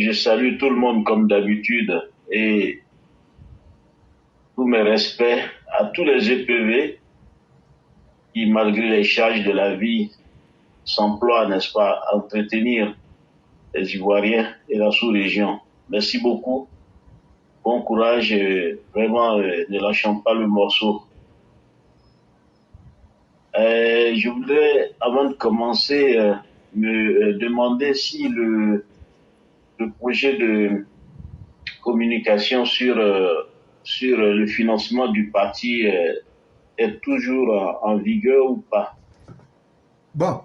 je salue tout le monde comme d'habitude et tous mes respects à tous les EPV qui, malgré les charges de la vie, s'emploient, n'est-ce pas, à entretenir les Ivoiriens et la sous-région. Merci beaucoup. Bon courage. Vraiment, ne lâchons pas le morceau. Je voudrais, avant de commencer, me demander si le projet de communication sur le financement du parti est toujours en vigueur ou pas? Bon,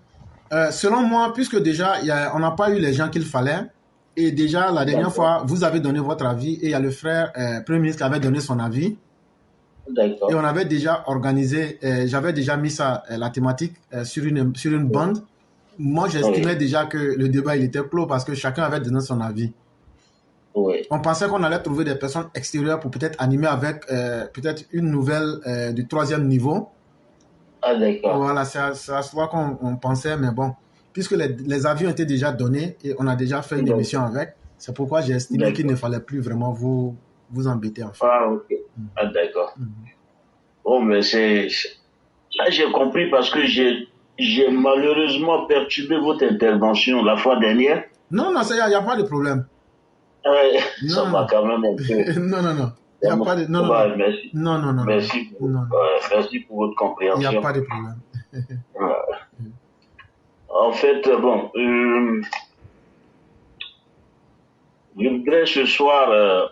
selon moi, puisque déjà, on n'a pas eu les gens qu'il fallait, et déjà, la dernière fois, vous avez donné votre avis, et il y a le frère Premier ministre qui avait donné son avis, et on avait déjà organisé, j'avais déjà mis ça, la thématique, sur une bande. Moi, j'estimais déjà que le débat, il était clos, parce que chacun avait donné son avis. Oui. On pensait qu'on allait trouver des personnes extérieures pour peut-être animer avec peut-être une nouvelle du 3e niveau. Ah, d'accord. Voilà, c'est à cela qu'on pensait, mais bon, puisque les avis ont été déjà donnés et on a déjà fait une émission avec, c'est pourquoi j'ai estimé qu'il ne fallait plus vraiment vous embêter, en fait. Ah, ok. Ah, d'accord. Bon, mais là, j'ai compris parce que j'ai malheureusement perturbé votre intervention la fois dernière. Non, il n'y a pas de problème. Ça va quand même un peu. Non. Il n'y a pas de... Non. Merci. Non. Merci pour votre compréhension. Il n'y a pas de problème. En fait, bon, je voudrais ce soir,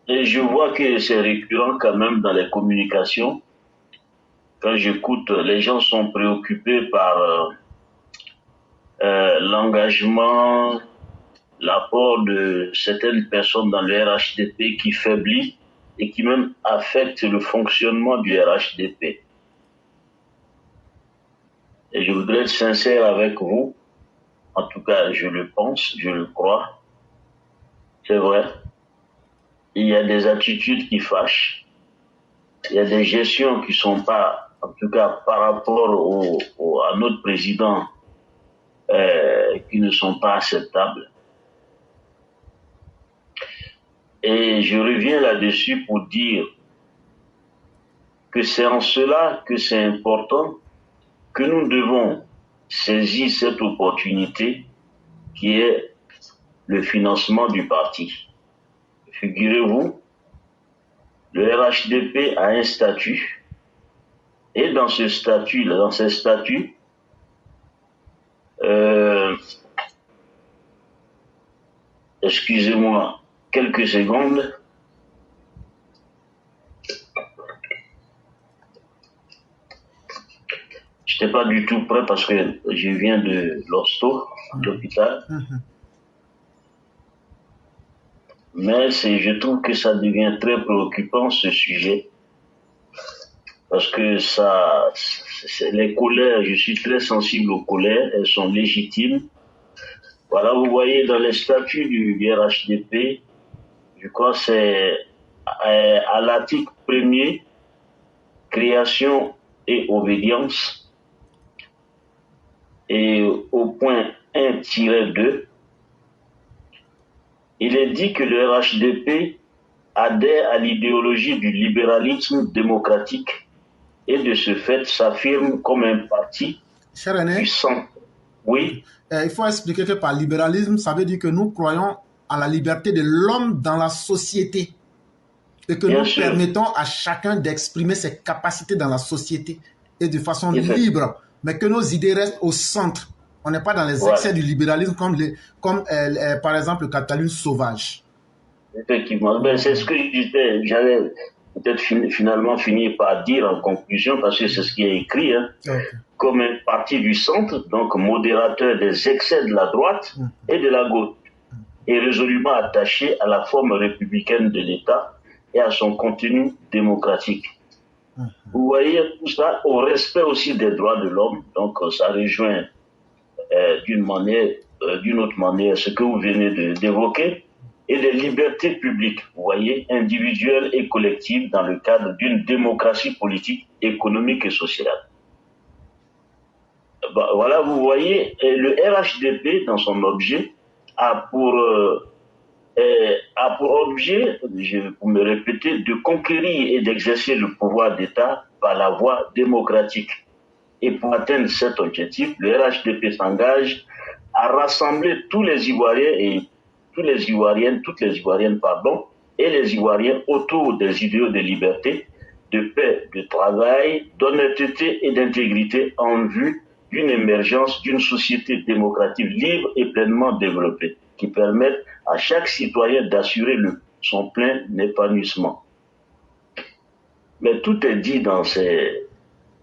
et je vois que c'est récurrent quand même dans les communications, quand j'écoute, les gens sont préoccupés par l'engagement, l'apport de certaines personnes dans le RHDP qui faiblit et qui même affecte le fonctionnement du RHDP. Et je voudrais être sincère avec vous, en tout cas je le pense, je le crois, c'est vrai. Il y a des attitudes qui fâchent, il y a des gestions qui sont pas, en tout cas par rapport à notre président, qui ne sont pas acceptables. Et je reviens là-dessus pour dire que c'est en cela que c'est important que nous devons saisir cette opportunité qui est le financement du parti. Figurez-vous, le RHDP a un statut, et dans ce statut, dans ces statuts, excusez-moi quelques secondes. Je n'étais pas du tout prêt parce que je viens de l'hosto, de l'hôpital. Mais je trouve que ça devient très préoccupant, ce sujet. Parce que les colères, je suis très sensible aux colères, elles sont légitimes. Voilà, vous voyez dans les statuts du RHDP, je crois que c'est à l'article 1er, création et obédience, et au point 1-2, il est dit que le RHDP adhère à l'idéologie du libéralisme démocratique et de ce fait s'affirme comme un parti puissant. Oui. Il faut expliquer que par libéralisme, ça veut dire que nous croyons à la liberté de l'homme dans la société et que nous permettons à chacun d'exprimer ses capacités dans la société et de façon libre, mais que nos idées restent au centre. On n'est pas dans les excès du libéralisme comme par exemple le capitalisme sauvage. Effectivement, c'est ce que j'allais peut-être finalement finir par dire en conclusion, parce que c'est ce qui est écrit, comme un parti du centre, donc modérateur des excès de la droite et de la gauche, et résolument attaché à la forme républicaine de l'État et à son contenu démocratique. Vous voyez tout ça au respect aussi des droits de l'homme, donc ça rejoint d'une autre manière ce que vous venez d'évoquer, et des libertés publiques, vous voyez, individuelles et collectives dans le cadre d'une démocratie politique, économique et sociale. Voilà, vous voyez, le RHDP, dans son objet, a pour objet, pour me répéter, de conquérir et d'exercer le pouvoir d'État par la voie démocratique. Et pour atteindre cet objectif, le RHDP s'engage à rassembler tous les Ivoiriens et toutes les Ivoiriennes, et les Ivoiriens autour des idéaux de liberté, de paix, de travail, d'honnêteté et d'intégrité en vue d'une émergence d'une société démocratique libre et pleinement développée, qui permette à chaque citoyen d'assurer son plein épanouissement. Mais tout est dit dans ces...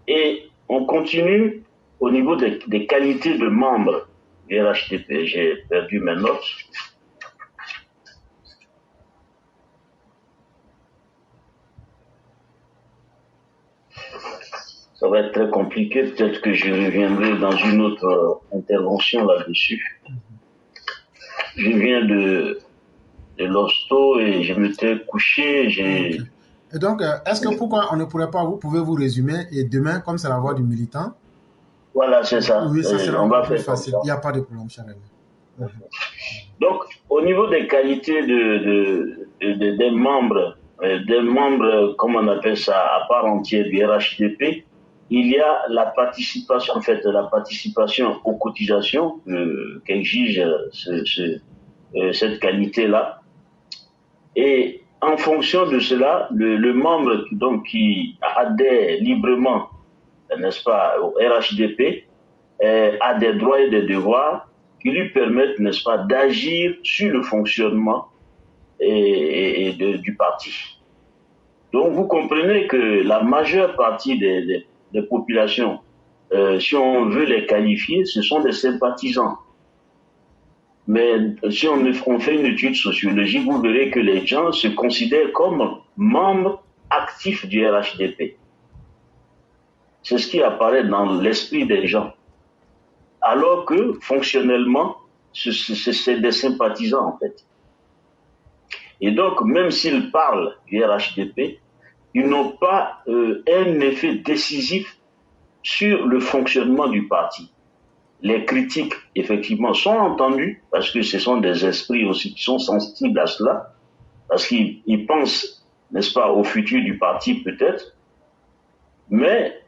Et on continue au niveau des qualités de membres du RHDP. J'ai perdu mes notes. Ça va être très compliqué. Peut-être que je reviendrai dans une autre intervention là-dessus. Je viens de l'hosto et je m'étais couché. Okay. Et donc, est-ce que pourquoi on ne pourrait pas, vous pouvez vous résumer, et demain, comme c'est la voix du militant? Voilà, c'est ça. Oui, ça sera encore plus facile. Il n'y a pas de problème, cher ami. Donc, au niveau des qualités des membres, comme on appelle ça, à part entière du RHDP, il y a la participation, aux cotisations qu'exige cette qualité-là. Et en fonction de cela, le membre qui adhère librement, n'est-ce pas, au RHDP, a des droits et des devoirs qui lui permettent, n'est-ce pas, d'agir sur le fonctionnement du parti. Donc vous comprenez que la majeure partie des populations, si on veut les qualifier, ce sont des sympathisants. Mais si on fait une étude sociologique, vous verrez que les gens se considèrent comme membres actifs du RHDP. C'est ce qui apparaît dans l'esprit des gens. Alors que, fonctionnellement, c'est des sympathisants, en fait. Et donc, même s'ils parlent du RHDP, ils n'ont pas un effet décisif sur le fonctionnement du parti. Les critiques, effectivement, sont entendues, parce que ce sont des esprits aussi qui sont sensibles à cela, parce qu'ils pensent, n'est-ce pas, au futur du parti, peut-être, mais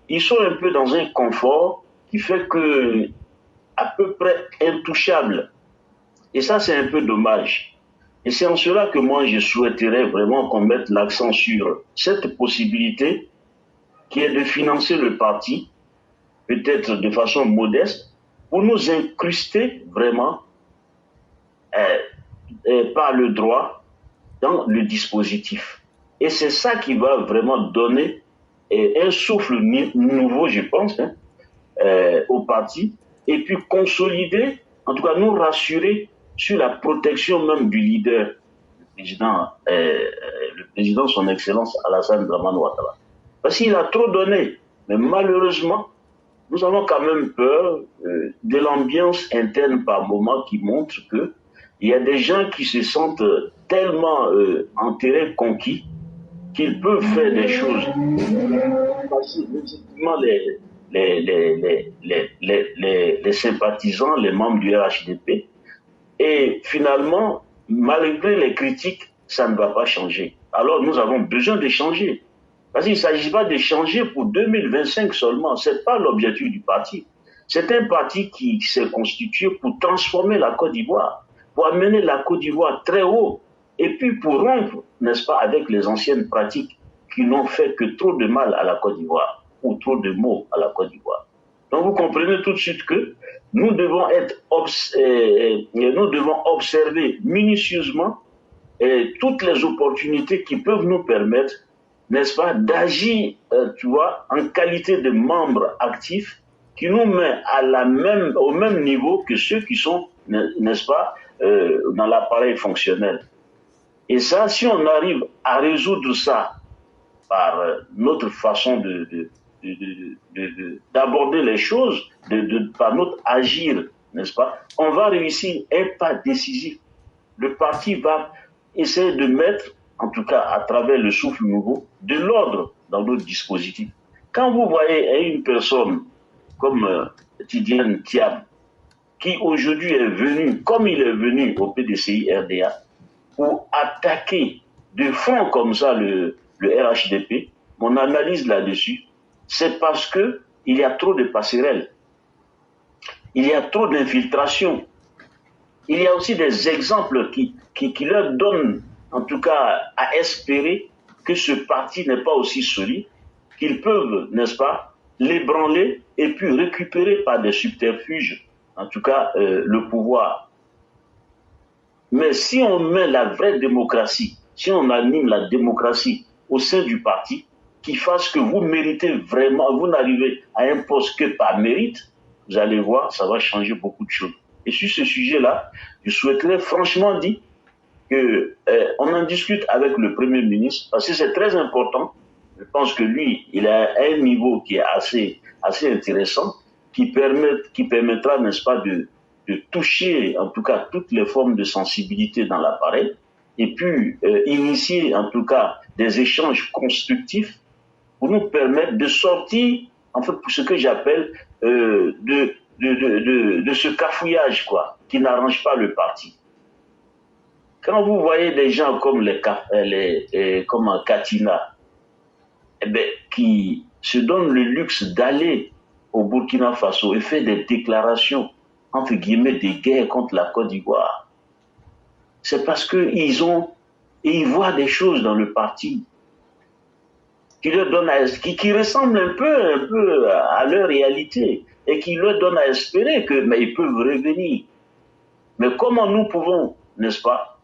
ils sont un peu dans un confort qui fait que à peu près intouchables. Et ça, c'est un peu dommage. Et c'est en cela que moi, je souhaiterais vraiment qu'on mette l'accent sur cette possibilité qui est de financer le parti, peut-être de façon modeste, pour nous incruster vraiment par le droit dans le dispositif. Et c'est ça qui va vraiment donner un souffle nouveau, je pense, au parti, et puis consolider, en tout cas nous rassurer sur la protection même du leader, le président son Excellence Alassane Dramane Ouattara. Parce qu'il a trop donné, mais malheureusement, nous avons quand même peur de l'ambiance interne par moment qui montre que il y a des gens qui se sentent tellement en terrain conquis qu'ils peuvent faire des choses. Parce que effectivement, les sympathisants, les membres du RHDP, et finalement, malgré les critiques, ça ne va pas changer. Alors nous avons besoin de changer. Parce qu'il ne s'agit pas de changer pour 2025 seulement. Ce n'est pas l'objectif du parti. C'est un parti qui s'est constitué pour transformer la Côte d'Ivoire, pour amener la Côte d'Ivoire très haut, et puis pour rompre, n'est-ce pas, avec les anciennes pratiques qui n'ont fait que trop de mal à la Côte d'Ivoire, ou trop de maux à la Côte d'Ivoire. Donc vous comprenez tout de suite que nous devons observer minutieusement toutes les opportunités qui peuvent nous permettre, n'est-ce pas, d'agir, tu vois, en qualité de membres actifs, qui nous met au même niveau que ceux qui sont, n'est-ce pas, dans l'appareil fonctionnel. Et ça, si on arrive à résoudre ça par notre façon d'aborder les choses, par notre agir, n'est-ce pas, on va réussir un pas décisif. Le parti va essayer de mettre, en tout cas à travers le souffle nouveau, de l'ordre dans notre dispositif. Quand vous voyez une personne comme Tidiane Thiam, qui aujourd'hui est venu, comme il est venu au PDCI RDA, pour attaquer de front comme ça le RHDP, mon analyse là-dessus, c'est parce que il y a trop de passerelles. Il y a trop d'infiltration. Il y a aussi des exemples qui leur donnent, en tout cas, à espérer que ce parti n'est pas aussi solide, qu'ils peuvent, n'est-ce pas, l'ébranler et puis récupérer par des subterfuges, en tout cas, le pouvoir. Mais si on met la vraie démocratie, si on anime la démocratie au sein du parti, qui fasse que vous méritez vraiment, vous n'arrivez à un poste que par mérite, vous allez voir, ça va changer beaucoup de choses. Et sur ce sujet-là, je souhaiterais franchement dire que on en discute avec le Premier ministre, parce que c'est très important. Je pense que lui, il a un niveau qui est assez intéressant, qui permettra, n'est-ce pas, de toucher, en tout cas, toutes les formes de sensibilité dans l'appareil, et puis initier, en tout cas, des échanges constructifs pour nous permettre de sortir, en fait, pour ce que j'appelle de ce cafouillage, quoi, qui n'arrange pas le parti. Quand vous voyez des gens comme comme Katina, qui se donnent le luxe d'aller au Burkina Faso et faire des déclarations, entre guillemets, des guerres contre la Côte d'Ivoire, c'est parce qu'ils voient des choses dans le parti qui leur donnent qui ressemblent un peu à leur réalité et qui leur donnent à espérer qu'ils peuvent revenir. Mais comment nous pouvons, n'est-ce pas,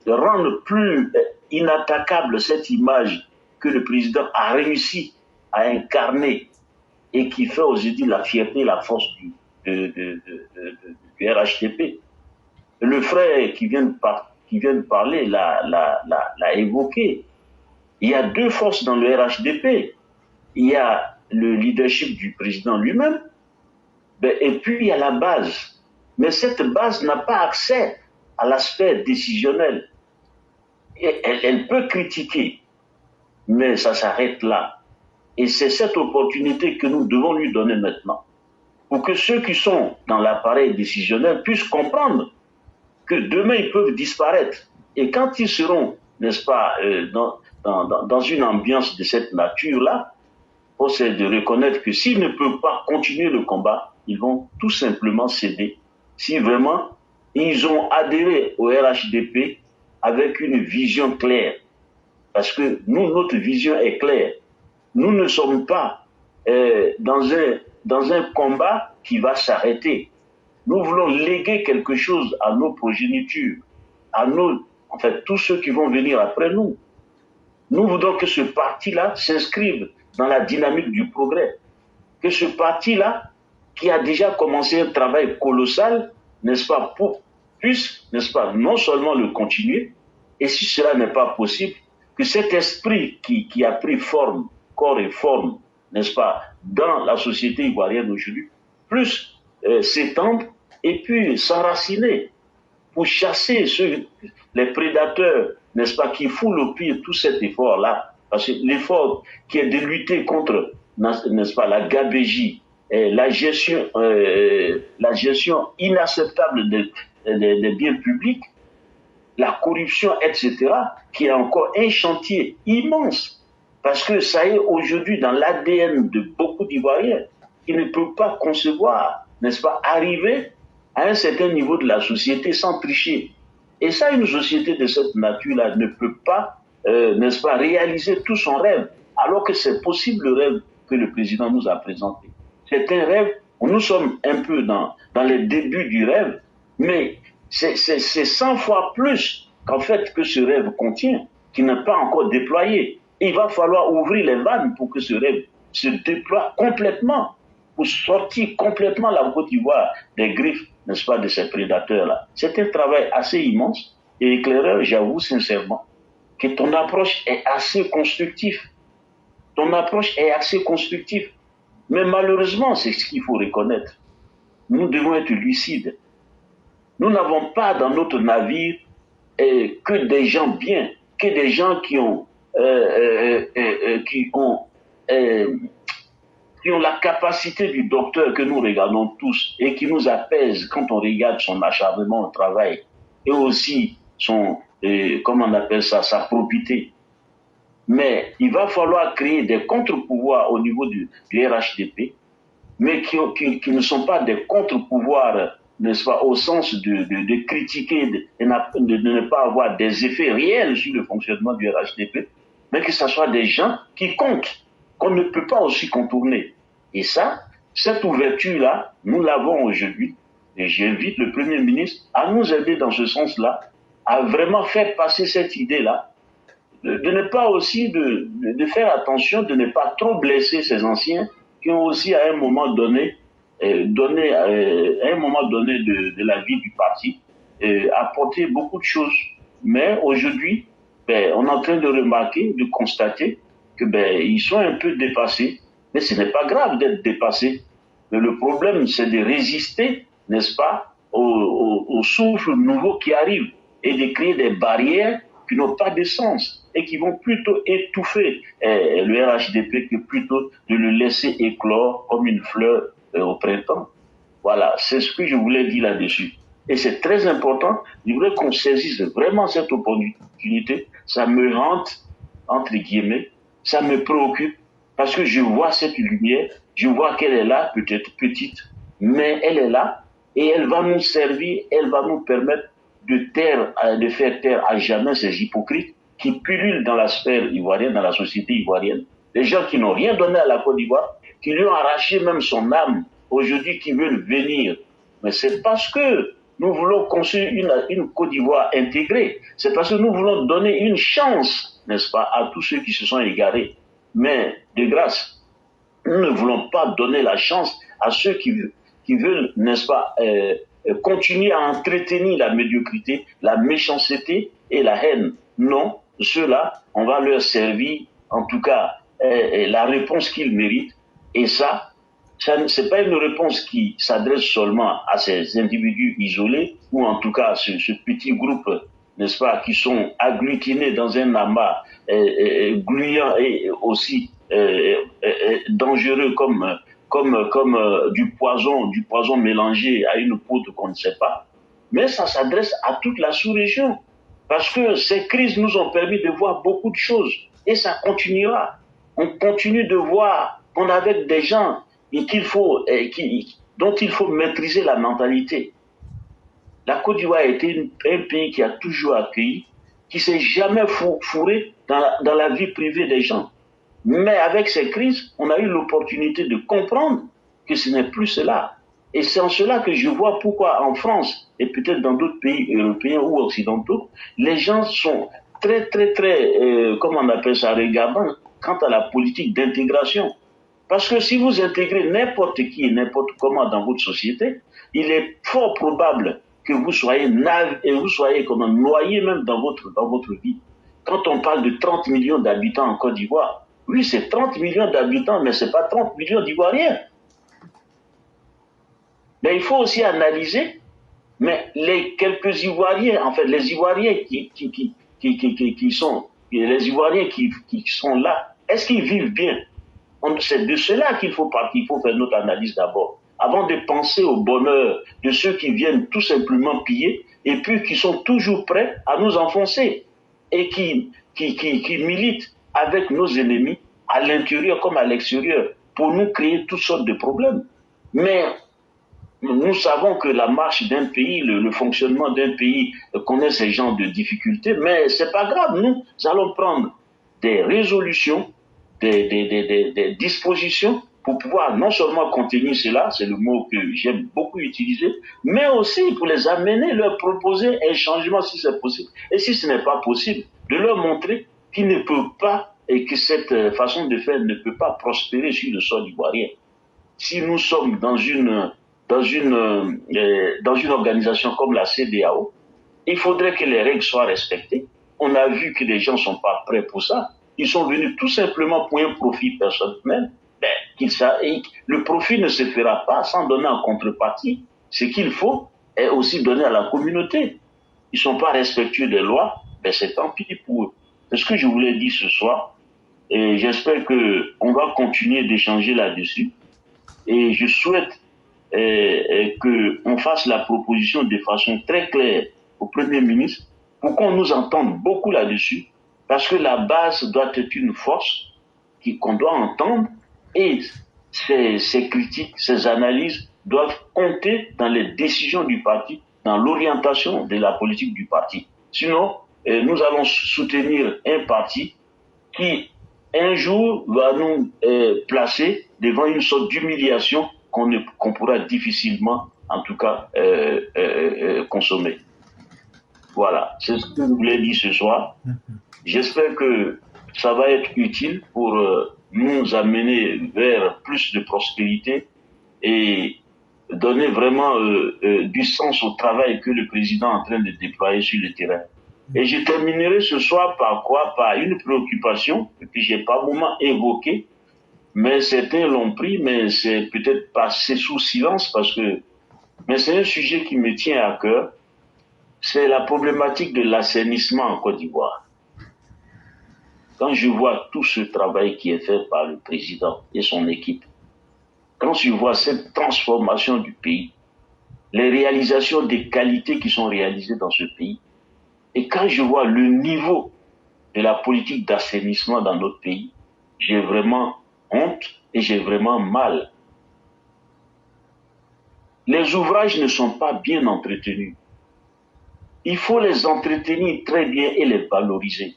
rendre plus inattaquable cette image que le président a réussi à incarner et qui fait aujourd'hui la fierté et la force du RHDP. Le frère qui vient de parler l'a évoqué. Il y a deux forces dans le RHDP. Il y a le leadership du président lui-même, et puis il y a la base. Mais cette base n'a pas accès à l'aspect décisionnel. Et elle peut critiquer, mais ça s'arrête là. Et c'est cette opportunité que nous devons lui donner maintenant, pour que ceux qui sont dans l'appareil décisionnel puissent comprendre que demain ils peuvent disparaître. Et quand ils seront, n'est-ce pas, dans une ambiance de cette nature-là, c'est de reconnaître que s'ils ne peuvent pas continuer le combat, ils vont tout simplement céder. Si vraiment ils ont adhéré au RHDP avec une vision claire, parce que nous, notre vision est claire. Nous ne sommes pas dans un combat qui va s'arrêter. Nous voulons léguer quelque chose à nos progénitures, en fait, tous ceux qui vont venir après nous. Nous voudrons que ce parti-là s'inscrive dans la dynamique du progrès. Que ce parti-là, qui a déjà commencé un travail colossal, n'est-ce pas, puisse, n'est-ce pas, non seulement le continuer, et si cela n'est pas possible, que cet esprit qui a pris forme, corps et forme, n'est-ce pas, dans la société ivoirienne aujourd'hui, plus s'étendre et puis s'enraciner pour chasser les prédateurs, n'est-ce pas, qui foulent au pied tout cet effort-là. Parce que l'effort qui est de lutter contre, n'est-ce pas, la gabegie, la gestion inacceptable des biens publics, la corruption, etc., qui est encore un chantier immense. Parce que ça est aujourd'hui dans l'ADN de beaucoup d'Ivoiriens qui ne peuvent pas concevoir, n'est-ce pas, arriver à un certain niveau de la société sans tricher. Et ça, une société de cette nature-là ne peut pas, n'est-ce pas, réaliser tout son rêve, alors que c'est possible le rêve que le président nous a présenté. C'est un rêve, nous sommes un peu dans les débuts du rêve, mais c'est 100 fois plus qu'en fait que ce rêve contient, qui n'est pas encore déployé. Il va falloir ouvrir les vannes pour que ce rêve se déploie complètement, pour sortir complètement la Côte d'Ivoire des griffes, n'est-ce pas, de ces prédateurs-là. C'est un travail assez immense et éclaireur, j'avoue sincèrement, que ton approche est assez constructive. Ton approche est assez constructive. Mais malheureusement, c'est ce qu'il faut reconnaître. Nous devons être lucides. Nous n'avons pas dans notre navire que des gens bien, que des gens qui ont qui ont la capacité du docteur que nous regardons tous et qui nous apaise quand on regarde son acharnement au travail et aussi son, comment on appelle ça, sa probité. Mais il va falloir créer des contre-pouvoirs au niveau du RHDP, mais qui ne sont pas des contre-pouvoirs, n'est-ce pas, au sens de critiquer, de ne pas avoir des effets réels sur le fonctionnement du RHDP, mais que ce soit des gens qui comptent, qu'on ne peut pas aussi contourner. Et ça, cette ouverture-là, nous l'avons aujourd'hui, et j'invite le Premier ministre à nous aider dans ce sens-là, à vraiment faire passer cette idée-là, de ne pas aussi, de faire attention, de ne pas trop blesser ces anciens qui ont aussi à un moment donné, à un moment donné de la vie du parti, apporté beaucoup de choses. Mais aujourd'hui, on est en train de remarquer, de constater que ils sont un peu dépassés. Mais ce n'est pas grave d'être dépassés. Mais le problème, c'est de résister, n'est-ce pas, au souffle nouveau qui arrive et de créer des barrières qui n'ont pas de sens et qui vont plutôt étouffer le RHDP que plutôt de le laisser éclore comme une fleur au printemps. Voilà, c'est ce que je voulais dire là-dessus. Et c'est très important, je voudrais qu'on saisisse vraiment cette opportunité. Ça me hante, entre guillemets, ça me préoccupe, parce que je vois cette lumière, je vois qu'elle est là, peut-être petite, mais elle est là, et elle va nous servir, elle va nous permettre de faire taire à jamais ces hypocrites qui pullulent dans la sphère ivoirienne, dans la société ivoirienne. Des gens qui n'ont rien donné à la Côte d'Ivoire, qui lui ont arraché même son âme, aujourd'hui qui veulent venir. Mais c'est parce que nous voulons construire une Côte d'Ivoire intégrée. C'est parce que nous voulons donner une chance, n'est-ce pas, à tous ceux qui se sont égarés. Mais, de grâce, nous ne voulons pas donner la chance à ceux qui veulent, n'est-ce pas, continuer à entretenir la médiocrité, la méchanceté et la haine. Non, ceux-là, on va leur servir, en tout cas, la réponse qu'ils méritent. Et ça c'est pas une réponse qui s'adresse seulement à ces individus isolés, ou en tout cas ce petit groupe, n'est-ce pas, qui sont agglutinés dans un amas gluant et aussi dangereux comme du poison mélangé à une poudre qu'on ne sait pas. Mais ça s'adresse à toute la sous-région. Parce que ces crises nous ont permis de voir beaucoup de choses. Et ça continuera. On continue de voir qu'on a avec des gens dont il faut maîtriser la mentalité. La Côte d'Ivoire a été un pays qui a toujours accueilli, qui s'est jamais fourré dans la vie privée des gens. Mais avec ces crises, on a eu l'opportunité de comprendre que ce n'est plus cela. Et c'est en cela que je vois pourquoi en France, et peut-être dans d'autres pays européens ou occidentaux, les gens sont très, comment on appelle ça, regardants quant à la politique d'intégration. Parce que si vous intégrez n'importe qui et n'importe comment dans votre société, il est fort probable que vous soyez noyé même dans votre vie. Quand on parle de 30 millions d'habitants en Côte d'Ivoire, oui, c'est 30 millions d'habitants, mais ce n'est pas 30 millions d'Ivoiriens. Mais il faut aussi analyser, mais les quelques Ivoiriens, en fait, les Ivoiriens qui sont là, est-ce qu'ils vivent bien? C'est de cela qu'il faut faire notre analyse d'abord, avant de penser au bonheur de ceux qui viennent tout simplement piller et puis qui sont toujours prêts à nous enfoncer et qui militent avec nos ennemis à l'intérieur comme à l'extérieur pour nous créer toutes sortes de problèmes. Mais nous savons que la marche d'un pays, le fonctionnement d'un pays connaît ces genres de difficultés, mais c'est pas grave, nous allons prendre des résolutions, des dispositions pour pouvoir non seulement contenir cela, c'est le mot que j'aime beaucoup utiliser, mais aussi pour les amener, leur proposer un changement si c'est possible. Et si ce n'est pas possible, de leur montrer qu'ils ne peuvent pas et que cette façon de faire ne peut pas prospérer sur le sol ivoirien. Si nous sommes dans une organisation comme la CEDEAO, il faudrait que les règles soient respectées. On a vu que les gens ne sont pas prêts pour ça. Ils sont venus tout simplement pour un profit personnel. Le profit ne se fera pas sans donner en contrepartie. Ce qu'il faut est aussi donner à la communauté. Ils ne sont pas respectueux des lois, c'est tant pis pour eux. C'est ce que je voulais dire ce soir. Et j'espère qu'on va continuer d'échanger là-dessus. Et je souhaite qu'on fasse la proposition de façon très claire au Premier ministre pour qu'on nous entende beaucoup là-dessus. Parce que la base doit être une force qu'on doit entendre et ces critiques, ces analyses doivent compter dans les décisions du parti, dans l'orientation de la politique du parti. Sinon, nous allons soutenir un parti qui, un jour, va nous placer devant une sorte d'humiliation qu'on pourra difficilement, en tout cas, consommer. Voilà, c'est ce que je voulais dire ce soir. J'espère que ça va être utile pour nous amener vers plus de prospérité et donner vraiment du sens au travail que le président est en train de déployer sur le terrain. Et je terminerai ce soir par quoi? Par une préoccupation que j'ai pas vraiment évoquée, mais certains l'ont pris, mais c'est peut-être passé sous silence mais c'est un sujet qui me tient à cœur. C'est la problématique de l'assainissement en Côte d'Ivoire. Quand je vois tout ce travail qui est fait par le président et son équipe, quand je vois cette transformation du pays, les réalisations des qualités qui sont réalisées dans ce pays, et quand je vois le niveau de la politique d'assainissement dans notre pays, j'ai vraiment honte et j'ai vraiment mal. Les ouvrages ne sont pas bien entretenus. Il faut les entretenir très bien et les valoriser.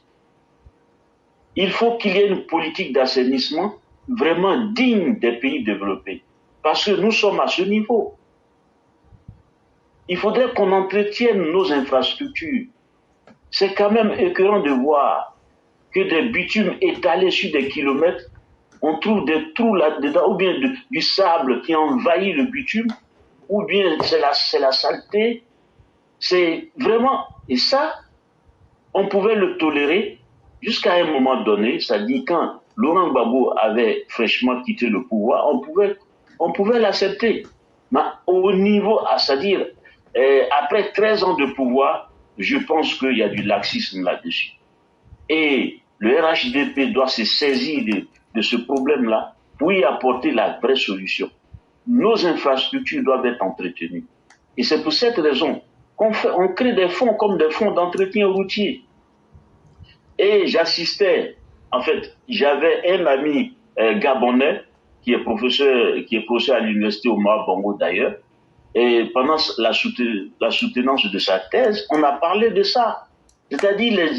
Il faut qu'il y ait une politique d'assainissement vraiment digne des pays développés. Parce que nous sommes à ce niveau. Il faudrait qu'on entretienne nos infrastructures. C'est quand même écœurant de voir que des bitumes étalés sur des kilomètres, on trouve des trous là-dedans, ou bien du sable qui envahit le bitume, ou bien c'est la saleté. C'est vraiment... Et ça, on pouvait le tolérer jusqu'à un moment donné, c'est-à-dire quand Laurent Gbagbo avait fraîchement quitté le pouvoir, on pouvait l'accepter. Mais au niveau, c'est-à-dire, après 13 ans de pouvoir, je pense qu'il y a du laxisme là-dessus. Et le RHDP doit se saisir de ce problème-là pour y apporter la vraie solution. Nos infrastructures doivent être entretenues. Et c'est pour cette raison qu'on crée des fonds comme des fonds d'entretien routier. Et j'assistais, en fait, j'avais un ami gabonais qui est professeur à l'université Omar Bongo d'ailleurs, et pendant la soutenance de sa thèse, on a parlé de ça. C'est-à-dire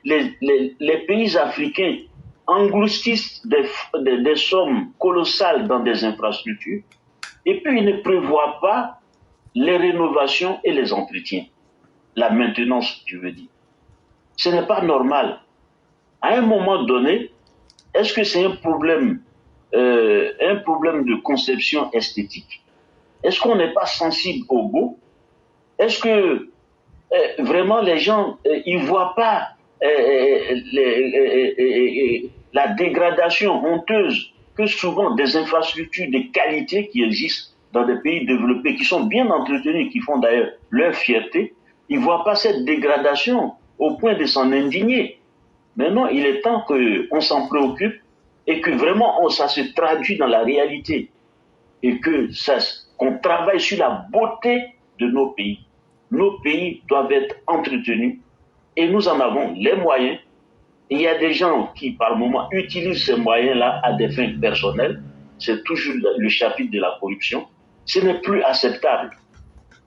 les pays africains engloutissent des sommes colossales dans des infrastructures, et puis ils ne prévoient pas les rénovations et les entretiens. La maintenance, je veux dire. Ce n'est pas normal. À un moment donné, est-ce que c'est un problème de conception esthétique? Est-ce qu'on n'est pas sensible au beau? Est-ce que vraiment les gens ils voient pas la dégradation honteuse que souvent des infrastructures de qualité qui existent dans des pays développés, qui sont bien entretenus, qui font d'ailleurs leur fierté, ils voient pas cette dégradation au point de s'en indigner. Maintenant, il est temps qu'on s'en préoccupe et que vraiment ça se traduit dans la réalité et qu'on travaille sur la beauté de nos pays. Nos pays doivent être entretenus et nous en avons les moyens. Et il y a des gens qui, par moment, utilisent ces moyens-là à des fins personnelles. C'est toujours le chapitre de la corruption. Ce n'est plus acceptable.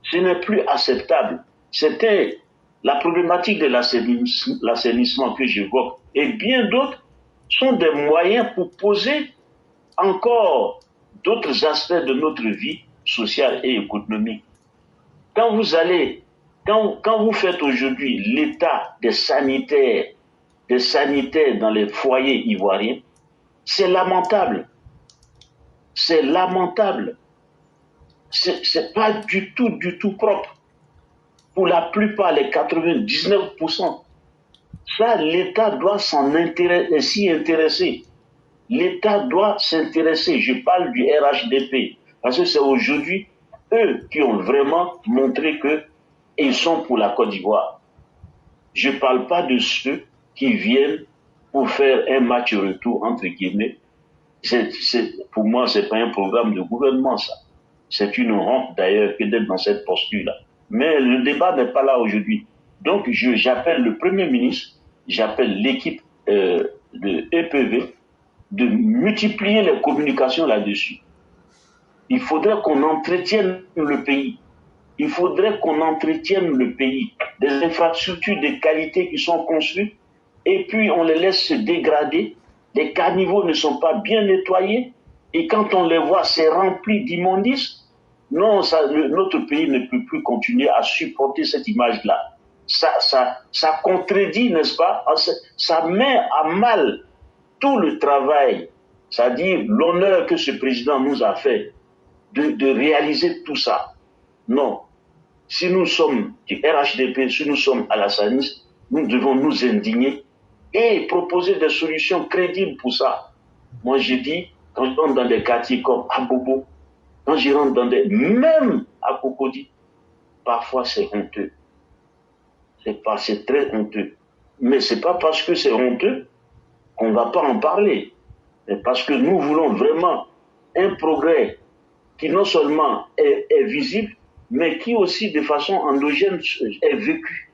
Ce n'est plus acceptable. C'était la problématique de l'assainissement que j'évoque. Et bien d'autres sont des moyens pour poser encore d'autres aspects de notre vie sociale et économique. Quand vous faites aujourd'hui l'état des sanitaires dans les foyers ivoiriens, c'est lamentable. C'est lamentable. C'est pas du tout propre. Pour la plupart, les 99%. Ça, l'État doit s'y intéresser. L'État doit s'intéresser. Je parle du RHDP. Parce que c'est aujourd'hui eux qui ont vraiment montré qu'ils sont pour la Côte d'Ivoire. Je ne parle pas de ceux qui viennent pour faire un match retour, entre guillemets, pour moi, c'est pas un programme de gouvernement, ça. C'est une honte, d'ailleurs, que d'être dans cette posture-là. Mais le débat n'est pas là aujourd'hui. Donc, j'appelle le Premier ministre, j'appelle l'équipe de EPV de multiplier les communications là-dessus. Il faudrait qu'on entretienne le pays. Il faudrait qu'on entretienne le pays. Des infrastructures de qualité qui sont construites, et puis on les laisse se dégrader. Les caniveaux ne sont pas bien nettoyés, et quand on les voit, c'est rempli d'immondices. Non, notre pays ne peut plus continuer à supporter cette image-là. Ça contredit, n'est-ce pas? Ça met à mal tout le travail, c'est-à-dire l'honneur que ce président nous a fait de réaliser tout ça. Non. Si nous sommes du RHDP, si nous sommes à la SANIS, nous devons nous indigner et proposer des solutions crédibles pour ça. Moi, je dis, quand je rentre dans des quartiers comme Abobo, quand je rentre dans même à Cocody, parfois c'est honteux. C'est très honteux. Mais c'est pas parce que c'est honteux qu'on ne va pas en parler. Mais parce que nous voulons vraiment un progrès qui non seulement est visible, mais qui aussi de façon endogène est vécu.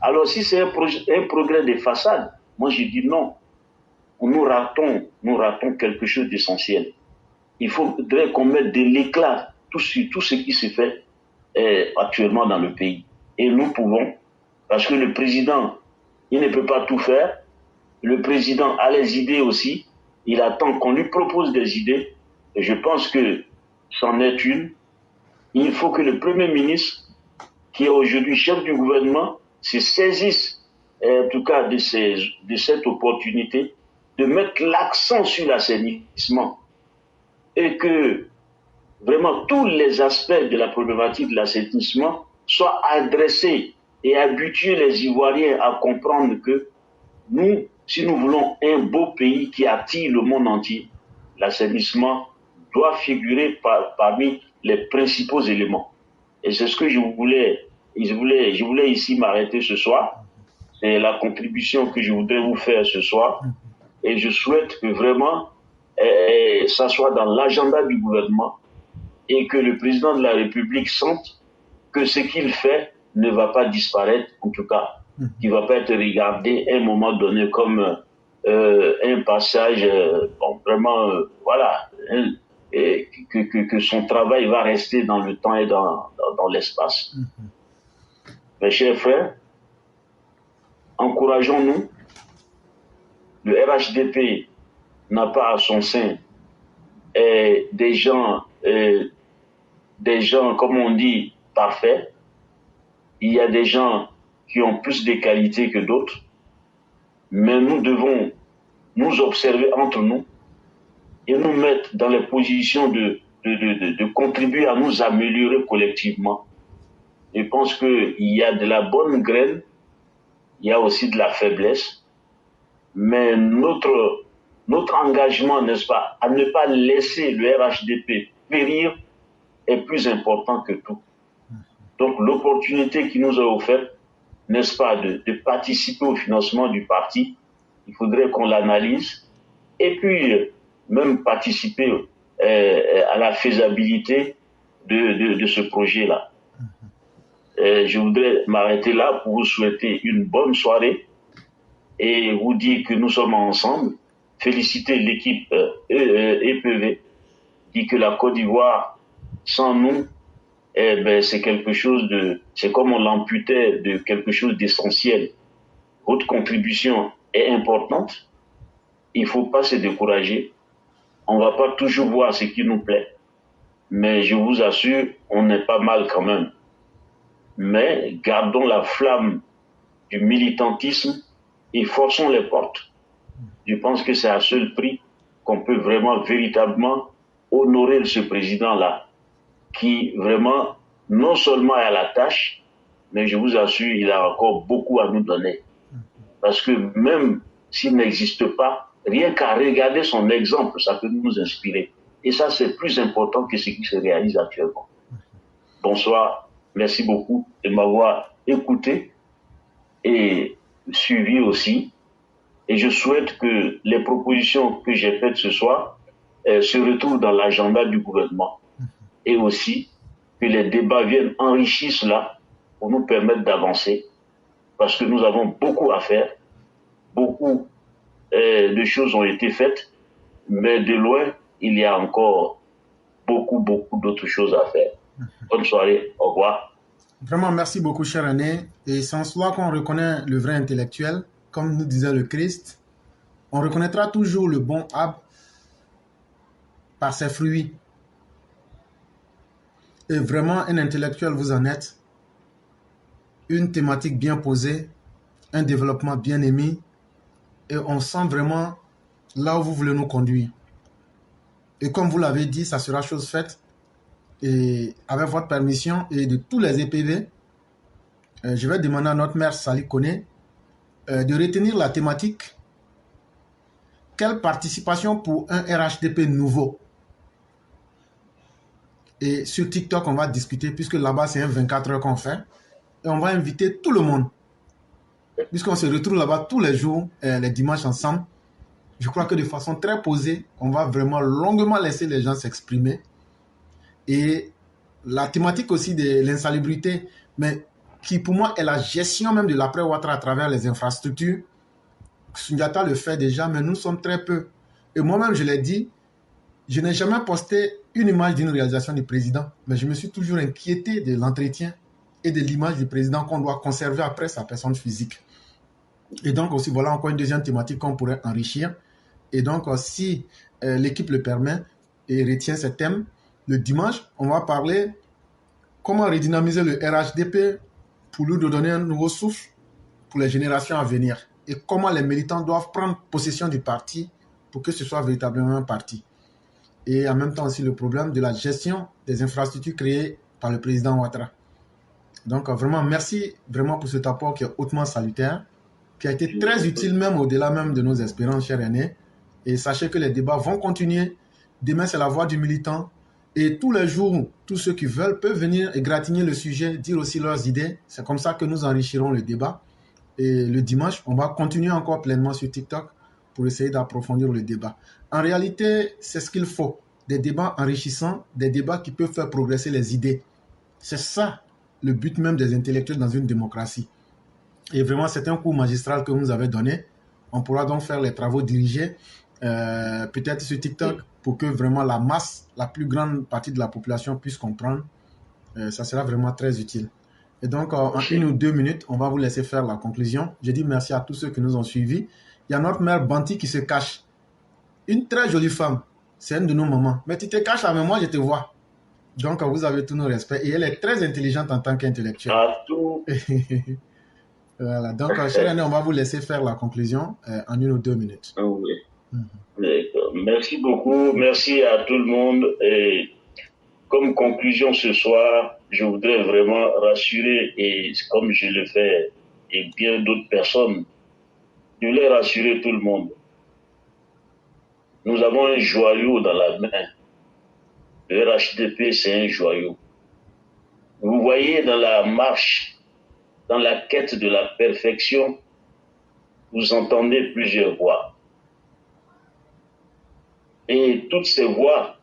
Alors si c'est un progrès de façade, moi je dis non. Nous ratons quelque chose d'essentiel. Il faudrait qu'on mette de l'éclat sur tout ce qui se fait actuellement dans le pays. Et nous pouvons, parce que le président, il ne peut pas tout faire. Le président a les idées aussi. Il attend qu'on lui propose des idées. Et je pense que c'en est une. Il faut que le Premier ministre, qui est aujourd'hui chef du gouvernement, se saisisse, en tout cas, de cette opportunité, de mettre l'accent sur l'assainissement. Et que vraiment tous les aspects de la problématique de l'assainissement soient adressés et habituer les Ivoiriens à comprendre que nous, si nous voulons un beau pays qui attire le monde entier, l'assainissement doit figurer parmi les principaux éléments. Et c'est ce que je voulais ici m'arrêter ce soir. C'est la contribution que je voudrais vous faire ce soir. Et je souhaite que vraiment ça soit dans l'agenda du gouvernement et que le président de la République sente que ce qu'il fait ne va pas disparaître, en tout cas, qui ne va pas être regardé à un moment donné comme un passage, vraiment, voilà, et que son travail va rester dans le temps et dans l'espace. Mes chers frères, encourageons-nous. Le RHDP n'a pas à son sein des gens, comme on dit, parfaits. Il y a des gens qui ont plus de qualités que d'autres, mais nous devons nous observer entre nous et nous mettre dans les positions de contribuer à nous améliorer collectivement. Je pense qu'il y a de la bonne graine, il y a aussi de la faiblesse, mais notre engagement, n'est-ce pas, à ne pas laisser le RHDP périr est plus important que tout. Donc l'opportunité qui nous est offerte, n'est-ce pas, de participer au financement du parti, il faudrait qu'on l'analyse et puis même participer à la faisabilité de ce projet-là. Je voudrais m'arrêter là pour vous souhaiter une bonne soirée et vous dire que nous sommes ensemble. Féliciter l'équipe EPV, dire que la Côte d'Ivoire, sans nous, c'est quelque chose c'est comme on l'amputait de quelque chose d'essentiel. Votre contribution est importante. Il ne faut pas se décourager. On ne va pas toujours voir ce qui nous plaît. Mais je vous assure, on est pas mal quand même. Mais gardons la flamme du militantisme et forçons les portes. Je pense que c'est à seul prix qu'on peut vraiment, véritablement honorer ce président-là, qui vraiment, non seulement est à la tâche, mais je vous assure, il a encore beaucoup à nous donner. Parce que même s'il n'existe pas, rien qu'à regarder son exemple, ça peut nous inspirer. Et ça, c'est plus important que ce qui se réalise actuellement. Bonsoir, merci beaucoup de m'avoir écouté et suivi aussi. Et je souhaite que les propositions que j'ai faites ce soir se retrouvent dans l'agenda du gouvernement. Et aussi que les débats viennent enrichir cela pour nous permettre d'avancer. Parce que nous avons beaucoup à faire. Beaucoup de choses ont été faites. Mais de loin, il y a encore beaucoup d'autres choses à faire. Bonne soirée. Au revoir. Vraiment, merci beaucoup, cher René. Et sans cela qu'on reconnaît le vrai intellectuel, comme nous disait le Christ, on reconnaîtra toujours le bon arbre par ses fruits. Et vraiment, un intellectuel, vous en êtes. Une thématique bien posée, un développement bien émis, et on sent vraiment là où vous voulez nous conduire. Et comme vous l'avez dit, ça sera chose faite. Et avec votre permission et de tous les EPV, je vais demander à notre maire Sali Koné de retenir la thématique. Quelle participation pour un RHDP nouveau? Et sur TikTok, on va discuter, puisque là-bas, c'est un 24 heures qu'on fait. Et on va inviter tout le monde. Puisqu'on se retrouve là-bas tous les jours, les dimanches ensemble. Je crois que de façon très posée, on va vraiment longuement laisser les gens s'exprimer. Et la thématique aussi de l'insalubrité, mais qui pour moi est la gestion même de l'après-Ouattara à travers les infrastructures. Sundiata le fait déjà, mais nous sommes très peu. Et moi-même, je l'ai dit, je n'ai jamais posté une image d'une réalisation du président, mais je me suis toujours inquiété de l'entretien et de l'image du président qu'on doit conserver après sa personne physique. Et donc aussi, voilà encore une deuxième thématique qu'on pourrait enrichir. Et donc, si l'équipe le permet et retient ce thème, le dimanche, on va parler comment redynamiser le RHDP pour lui donner un nouveau souffle pour les générations à venir. Et comment les militants doivent prendre possession du parti pour que ce soit véritablement un parti. Et en même temps aussi le problème de la gestion des infrastructures créées par le président Ouattara. Donc vraiment, merci vraiment pour cet apport qui est hautement salutaire, qui a été très utile même au-delà même de nos espérances, cher René. Et sachez que les débats vont continuer. Demain, c'est la voix du militant. Et tous les jours, tous ceux qui veulent peuvent venir égratigner le sujet, dire aussi leurs idées. C'est comme ça que nous enrichirons le débat. Et le dimanche, on va continuer encore pleinement sur TikTok pour essayer d'approfondir le débat. En réalité, c'est ce qu'il faut. Des débats enrichissants, des débats qui peuvent faire progresser les idées. C'est ça le but même des intellectuels dans une démocratie. Et vraiment, c'est un cours magistral que vous nous avez donné. On pourra donc faire les travaux dirigés, peut-être sur TikTok, pour que vraiment la masse, la plus grande partie de la population puisse comprendre. Ça sera vraiment très utile. Et donc, en 1 ou 2 minutes, on va vous laisser faire la conclusion. Je dis merci à tous ceux qui nous ont suivis. Il y a notre mère Banti qui se cache. Une très jolie femme. C'est une de nos mamans. Mais tu te caches là, mais moi, je te vois. Donc, vous avez tous nos respects. Et elle est très intelligente en tant qu'intellectuelle. Voilà. Donc, chère Année, on va vous laisser faire la conclusion en 1 ou 2 minutes. Oui. D'accord. Merci beaucoup. Merci à tout le monde. Et comme conclusion ce soir, je voudrais vraiment rassurer, et comme je le fais, et bien d'autres personnes, je voulais rassurer tout le monde. Nous avons un joyau dans la main. Le RHDP, c'est un joyau. Vous voyez dans la marche, dans la quête de la perfection, vous entendez plusieurs voix. Et toutes ces voix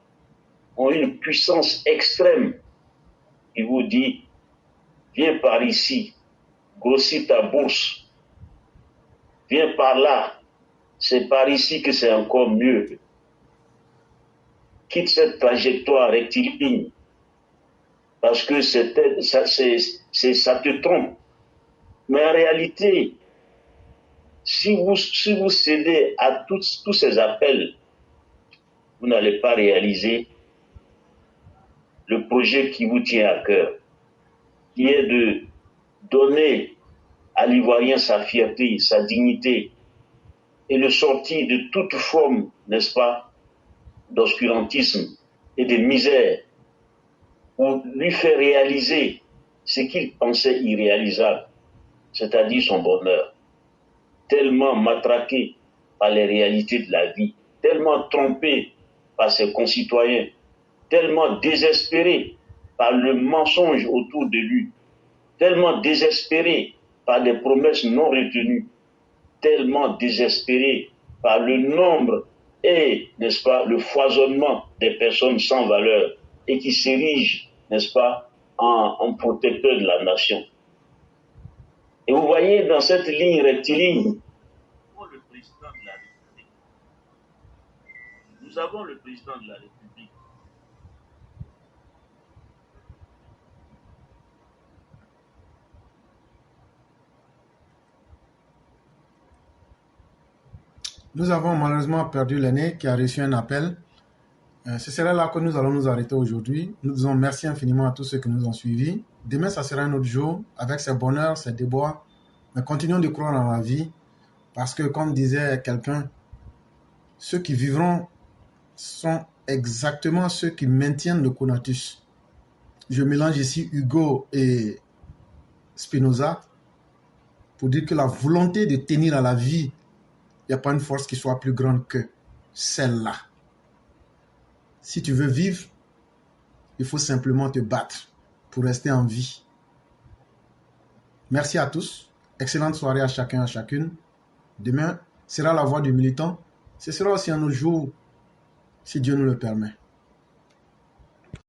ont une puissance extrême qui vous dit, viens par ici, grossis ta bourse, viens par là, c'est par ici que c'est encore mieux. Quitte cette trajectoire rectiligne, parce que ça te trompe. Mais en réalité, si vous cédez à tous ces appels, vous n'allez pas réaliser le projet qui vous tient à cœur, qui est de donner à l'Ivoirien sa fierté, sa dignité, et le sortir de toute forme, n'est-ce pas, d'obscurantisme et de misère, pour lui faire réaliser ce qu'il pensait irréalisable, c'est-à-dire son bonheur, tellement matraqué par les réalités de la vie, tellement trompé par ses concitoyens, tellement désespéré par le mensonge autour de lui, tellement désespéré par des promesses non retenues, tellement désespérés par le nombre et, n'est-ce pas, le foisonnement des personnes sans valeur et qui s'érigent, n'est-ce pas, en protecteurs de la nation. Et vous voyez dans cette ligne rectiligne, le président de la République. Nous avons le président de la République. Nous avons malheureusement perdu l'aîné qui a reçu un appel. Ce serait là que nous allons nous arrêter aujourd'hui. Nous disons merci infiniment à tous ceux qui nous ont suivis. Demain, ça sera un autre jour avec ses bonheurs, ses déboires. Mais continuons de croire dans la vie parce que, comme disait quelqu'un, ceux qui vivront sont exactement ceux qui maintiennent le conatus. Je mélange ici Hugo et Spinoza pour dire que la volonté de tenir à la vie, il n'y a pas une force qui soit plus grande que celle-là. Si tu veux vivre, il faut simplement te battre pour rester en vie. Merci à tous. Excellente soirée à chacun, à chacune. Demain sera la voix du militant. Ce sera aussi un autre jour, si Dieu nous le permet.